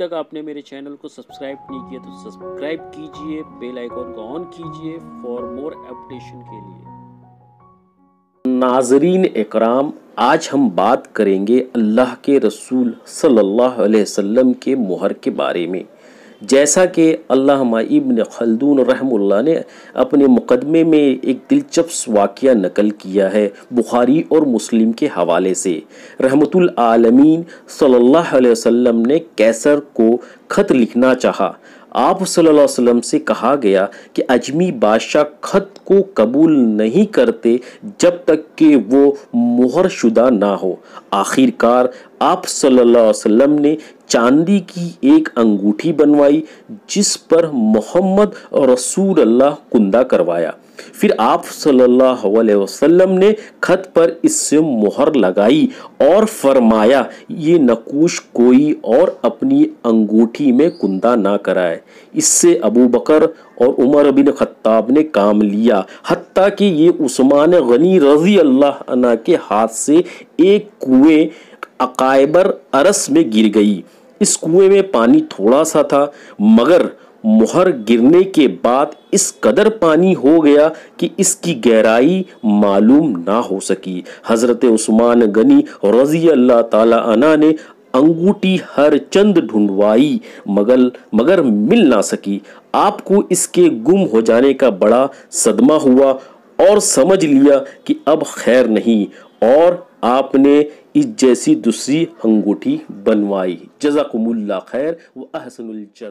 تک آپ نے میرے چینل کو سبسکرائب نہیں کیا تو سبسکرائب کیجئے، بیل آئیکن کو آن کیجئے فار مور اپڈیشن کے لیے۔ ناظرین اکرام، آج ہم بات کریں گے اللہ کے رسول صلی اللہ علیہ وسلم کے مہر کے بارے میں۔ جیسا کہ علامہ ابن خلدون رحمہ اللہ نے اپنے مقدمے میں ایک دلچسپ واقعہ نقل کیا ہے بخاری اور مسلم کے حوالے سے۔ رحمت العالمین صلی اللہ علیہ وسلم نے قیصر کو خط لکھنا چاہا۔ آپ صلی اللہ علیہ وسلم سے کہا گیا کہ اجمی بادشاہ خط کو قبول نہیں کرتے جب تک کہ وہ مہر شدہ نہ ہو۔ آخر کار آپ صلی اللہ علیہ وسلم نے چاندی کی ایک انگوٹھی بنوائی جس پر محمد رسول اللہ کندہ کروایا۔ پھر آپ صلی اللہ علیہ وسلم نے خط پر اس سے مہر لگائی اور فرمایا یہ نقوش کوئی اور اپنی انگوٹھی میں کندہ نہ کرائے۔ اس سے ابو بکر اور عمر بن خطاب نے کام لیا، حتیٰ کہ یہ عثمان غنی رضی اللہ عنہ کے ہاتھ سے ایک کنویں عقائبر ارس میں گر گئی۔ اس کنویں میں پانی تھوڑا سا تھا، مگر مہر گرنے کے بعد اس قدر پانی ہو گیا کہ اس کی گہرائی معلوم نہ ہو سکی۔ حضرت عثمان غنی رضی اللہ تعالی عنہ نے انگوٹھی ہر چند ڈھونڈوائی مگر مل نہ سکی۔ آپ کو اس کے گم ہو جانے کا بڑا صدمہ ہوا اور سمجھ لیا کہ اب خیر نہیں، اور آپ نے اس جیسی دوسری انگوٹھی بنوائی۔ جزاکم اللہ خیر و احسن الجزا۔